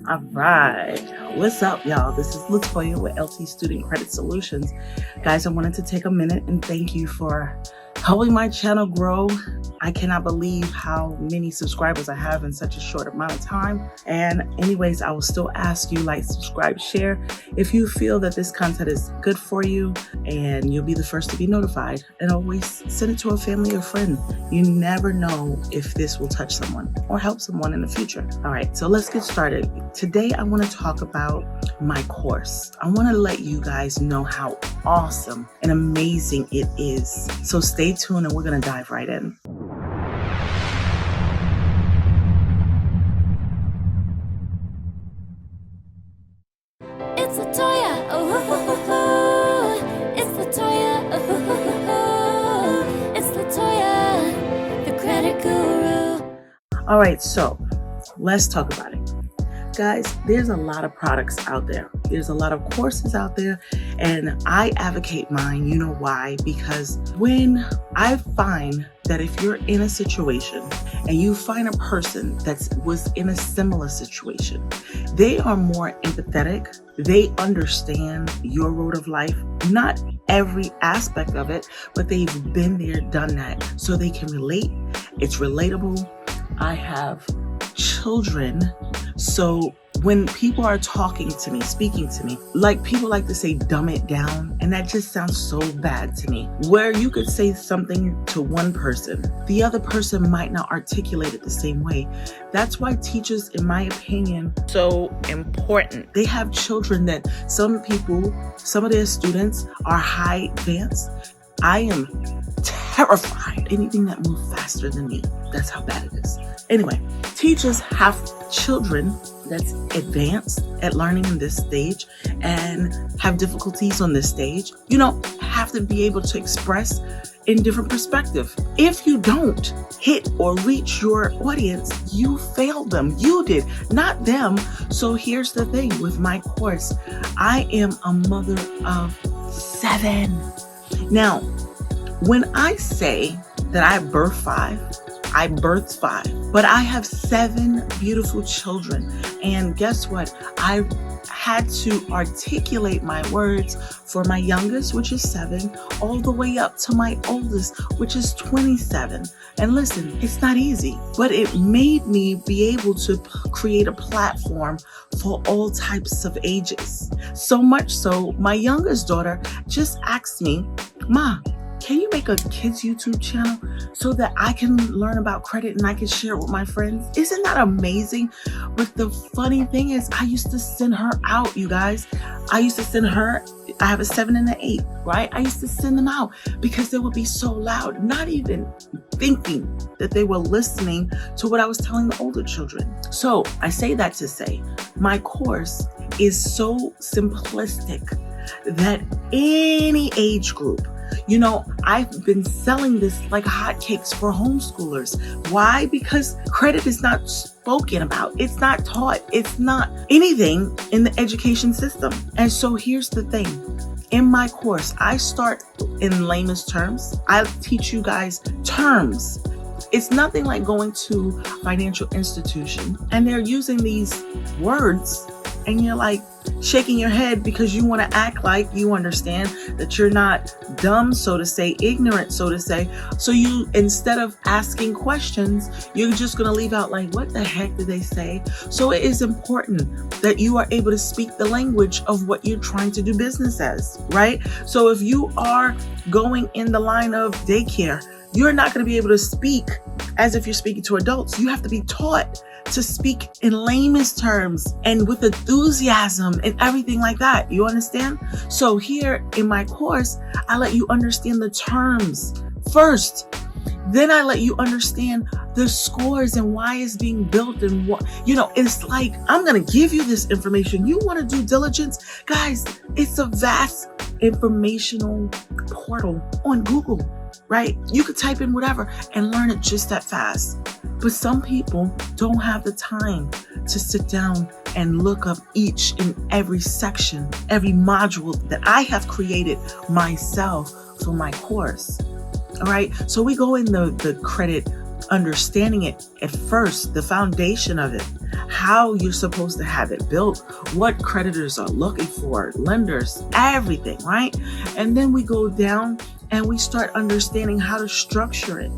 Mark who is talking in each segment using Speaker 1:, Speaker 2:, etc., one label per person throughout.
Speaker 1: All right. What's up, y'all? This is LaToyia with LT Student Credit Solutions. Guys, I wanted to take a minute and thank you for helping my channel grow. I cannot believe how many subscribers I have in such a short amount of time. And anyways, I will still ask you like, subscribe, share if you feel that this content is good for you, and you'll be the first to be notified. And always send it to a family or friend. You never know if this will touch someone or help someone in the future. All right, so let's get started. Today, I want to talk about my course. I want to let you guys know how awesome and amazing it is. So stay tuned and we're going to dive right in.
Speaker 2: It's LaToyia, oh, it's LaToyia, oh, it's LaToyia, the credit guru.
Speaker 1: All right, so let's talk about it. Guys, there's a lot of products out there. There's a lot of courses out there, and I advocate mine. You know why? Because when I find that if you're in a situation and you find a person that was in a similar situation, they are more empathetic. They understand your road of life, not every aspect of it, but they've been there, done that, so they can relate. It's relatable. I have children, so when people are talking to me, speaking to me, like people like to say, dumb it down. And that just sounds so bad to me. Where you could say something to one person, the other person might not articulate it the same way. That's why teachers, in my opinion, so important. They have children that some of their students are high advanced. I am terrified. Anything that moves faster than me. That's how bad it is. Anyway, teachers have children that's advanced at learning in this stage and have difficulties on this stage. Have to be able to express in different perspective. If you don't hit or reach your audience, you failed them. You did, not them. So here's the thing with my course. I am a mother of 7. Now, when I say that I birthed 5, but I have 7 beautiful children. And guess what? I had to articulate my words for my youngest, which is 7, all the way up to my oldest, which is 27. And listen, it's not easy, but it made me be able to create a platform for all types of ages. So much so, my youngest daughter just asked me, "Ma, can you make a kids YouTube channel so that I can learn about credit and I can share it with my friends?" Isn't that amazing? But the funny thing is, I used to send her out, you guys. I used to send her, I have a 7 and an 8, right? I used to send them out because they would be so loud, not even thinking that they were listening to what I was telling the older children. So I say that to say, my course is so simplistic that any age group, I've been selling this like hotcakes for homeschoolers. Why? Because credit is not spoken about. It's not taught. It's not anything in the education system. And so here's the thing. In my course, I start in layman's terms. I teach you guys terms. It's nothing like going to a financial institution and they're using these words and you're like shaking your head because you want to act like you understand, that you're not dumb, so to say, ignorant, so to say. So you, instead of asking questions, you're just going to leave out like, what the heck did they say? So it is important that you are able to speak the language of what you're trying to do business as, right? So if you are going in the line of daycare, you're not going to be able to speak as if you're speaking to adults. You have to be taught to speak in layman's terms and with enthusiasm and everything like that. You understand? So here in my course, I let you understand the terms first. Then I let you understand the scores and why it's being built and what, it's like, I'm going to give you this information. You want to do diligence? Guys, it's a vast informational portal on Google, right? You could type in whatever and learn it just that fast. But some people don't have the time to sit down and look up each and every section, every module that I have created myself for my course. All right. So we go in the credit understanding it at first, the foundation of it, how you're supposed to have it built, what creditors are looking for, lenders, everything, right? And then we go down and we start understanding how to structure it.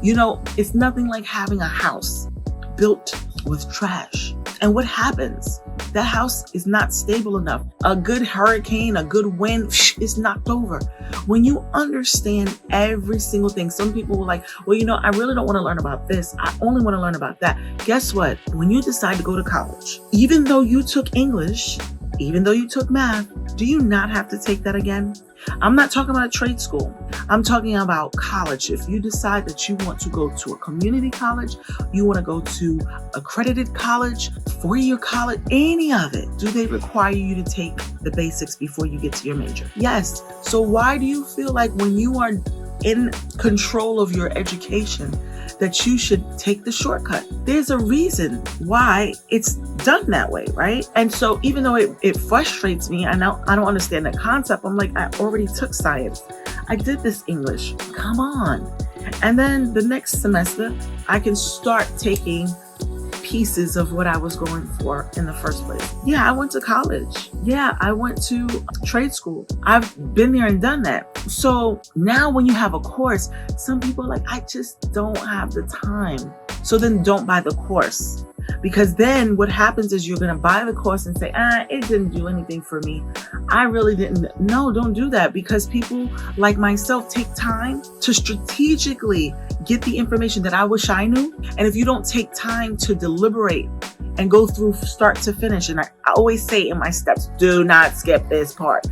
Speaker 1: You know, it's nothing like having a house built with trash. And what happens? That house is not stable enough. A good hurricane, a good wind is knocked over. When you understand every single thing, some people were like, well, you know, I really don't want to learn about this. I only want to learn about that. Guess what? When you decide to go to college, even though you took English, even though you took math, do you not have to take that again? I'm not talking about a trade school. I'm talking about college. If you decide that you want to go to a community college, you want to go to accredited college, 4-year college, any of it, do they require you to take the basics before you get to your major? Yes. So why do you feel like when you are in control of your education that you should take the shortcut? There's a reason why it's done that way, right? And so even though it frustrates me, I don't understand the concept. I'm like, I already took science. I did this English. Come on. And then the next semester, I can start taking pieces of what I was going for in the first place. Yeah, I went to college. Yeah, I went to trade school. I've been there and done that. So now when you have a course, some people are like, I just don't have the time. So then don't buy the course. Because then what happens is you're going to buy the course and say, it didn't do anything for me. I really didn't. No, don't do that, because people like myself take time to strategically get the information that I wish I knew. And if you don't take time to deliberate and go through start to finish, and I always say in my steps, do not skip this part.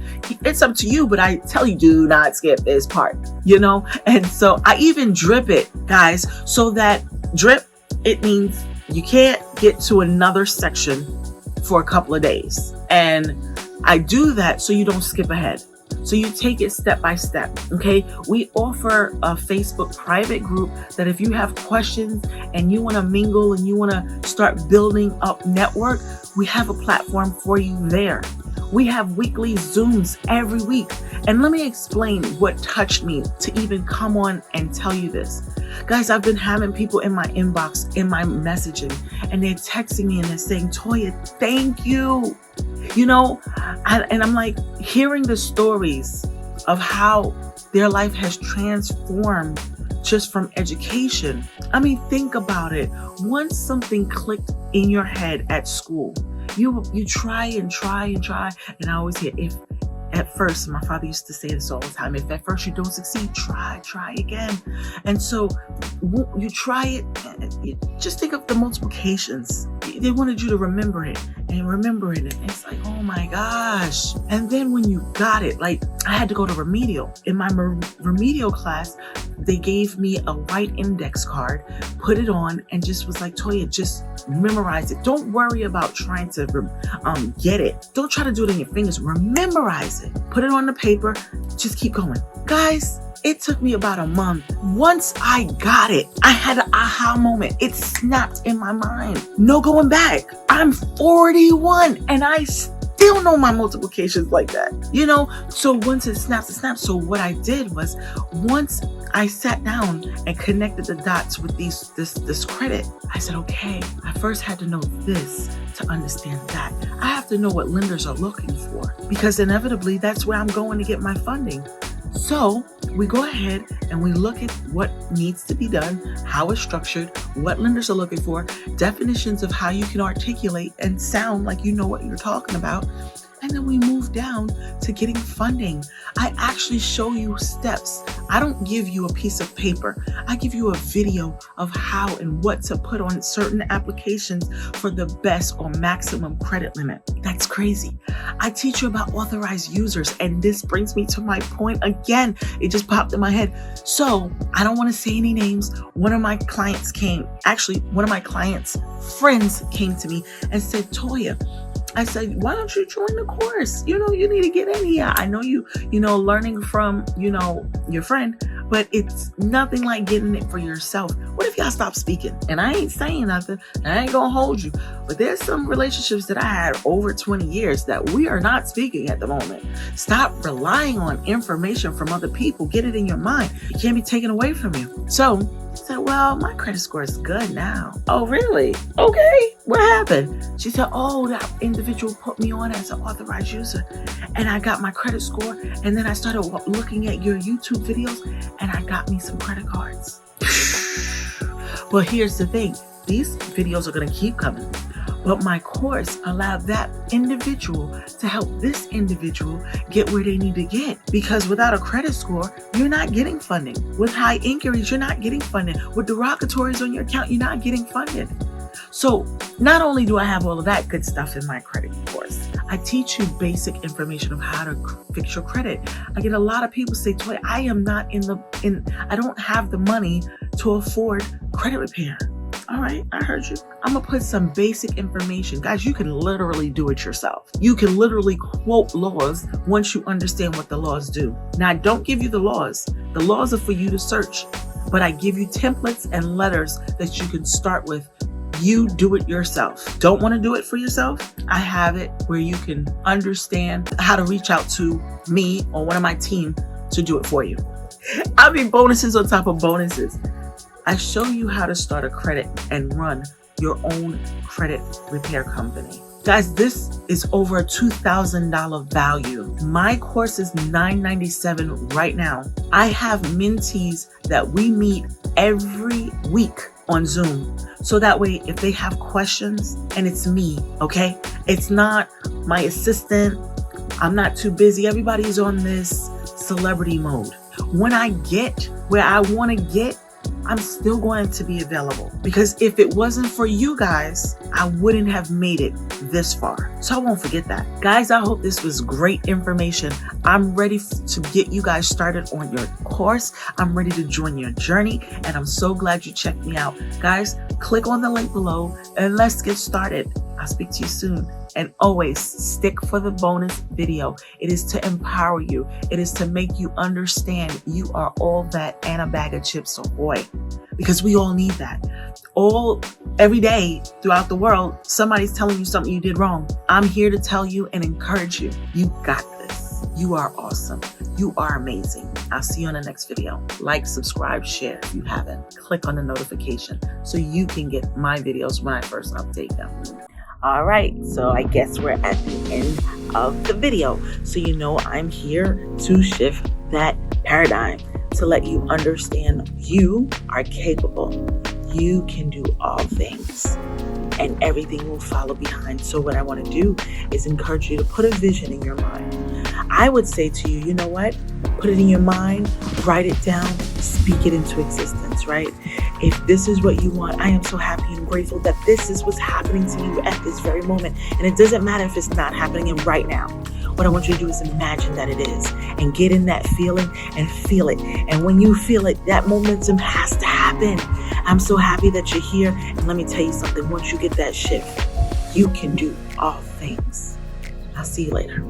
Speaker 1: It's up to you, but I tell you, do not skip this part, you know? And so I even drip it, guys, so that drip, it means you can't get to another section for a couple of days. And I do that so you don't skip ahead. So you take it step by step, okay? We offer a Facebook private group that if you have questions and you want to mingle and you want to start building up network, we have a platform for you there. We have weekly Zooms every week. And let me explain what touched me to even come on and tell you this. Guys, I've been having people in my inbox, in my messaging, and they're texting me and they're saying, Toya, thank you. You know, and I'm like hearing the stories of how their life has transformed just from education. I mean, think about it. Once something clicked in your head at school, you try and try and try. And I always hear, if at first, my father used to say this all the time, if at first you don't succeed, try again. And so you try it, you just think of the multiplications. They wanted you to remember it and remember it. And it's like, oh my gosh. And then when you got it, like I had to go to remedial. In my remedial class, they gave me a white index card, put it on, and just was like, Toya, just memorize it. Don't worry about trying to get it. Don't try to do it in your fingers. Memorize it. Put it on the paper. Just keep going. Guys, it took me about a month. Once I got it, I had an aha moment. It snapped in my mind. No going back. I'm 41 and I still know my multiplications like that, you know? So once it snaps, it snaps. So what I did was, once I sat down and connected the dots with this credit, I said, okay, I first had to know this to understand that. I have to know what lenders are looking for, because inevitably that's where I'm going to get my funding. So we go ahead and we look at what needs to be done, how it's structured, what lenders are looking for, definitions of how you can articulate and sound like you know what you're talking about. And then we move down to getting funding. I actually show you steps. I don't give you a piece of paper. I give you a video of how and what to put on certain applications for the best or maximum credit limit. That's crazy. I teach you about authorized users. And this brings me to my point again. It just popped in my head. So I don't want to say any names. One of my clients friends came to me and said, Toya, I said, why don't you join the course? You know, you need to get in here. I know you learning from, your friend, but it's nothing like getting it for yourself. What if y'all stop speaking? And I ain't saying nothing, and I ain't gonna hold you, but there's some relationships that I had over 20 years that we are not speaking at the moment. Stop relying on information from other people. Get it in your mind. It can't be taken away from you. So said, well, my credit score is good now. Oh, really? Okay. What happened? She said, oh, that individual put me on as an authorized user and I got my credit score. And then I started looking at your YouTube videos and I got me some credit cards. Well, here's the thing. These videos are going to keep coming. But my course allowed that individual to help this individual get where they need to get. Because without a credit score, you're not getting funding. With high inquiries, you're not getting funding. With derogatories on your account, you're not getting funded. So not only do I have all of that good stuff in my credit course, I teach you basic information of how to fix your credit. I get a lot of people say, Toy, I am not I don't have the money to afford credit repair. All right, I heard you. I'm going to put some basic information. Guys, you can literally do it yourself. You can literally quote laws once you understand what the laws do. Now, I don't give you the laws. The laws are for you to search, but I give you templates and letters that you can start with. You do it yourself. Don't want to do it for yourself? I have it where you can understand how to reach out to me or one of my team to do it for you. I mean, bonuses on top of bonuses. I show you how to start a credit and run your own credit repair company. Guys, this is over a $2,000 value. My course is $997 right now. I have mentees that we meet every week on Zoom. So that way, if they have questions, and it's me, okay? It's not my assistant. I'm not too busy. Everybody's on this celebrity mode. When I get where I want to get, I'm still going to be available, because if it wasn't for you guys, I wouldn't have made it this far. So I won't forget that. Guys, I hope this was great information. I'm ready to get you guys started on your course. I'm ready to join your journey, and I'm so glad you checked me out. Guys, click on the link below and let's get started. I'll speak to you soon. And always stick for the bonus video. It is to empower you. It is to make you understand you are all that and a bag of chips ahoy. Because we all need that. Every day throughout the world, somebody's telling you something you did wrong. I'm here to tell you and encourage you. You got this. You are awesome. You are amazing. I'll see you on the next video. Like, subscribe, share if you haven't. Click on the notification so you can get my videos when I first update them. All right, so I guess we're at the end of the video. So you know I'm here to shift that paradigm, to let you understand you are capable. You can do all things, and everything will follow behind. So what I want to do is encourage you to put a vision in your mind. I would say to you, you know what? Put it in your mind, write it down, speak it into existence, right? If this is what you want, I am so happy and grateful that this is what's happening to you at this very moment. And it doesn't matter if it's not happening right now. What I want you to do is imagine that it is, and get in that feeling and feel it. And when you feel it, that momentum has to happen. I'm so happy that you're here. And let me tell you something, once you get that shift, you can do all things. I'll see you later.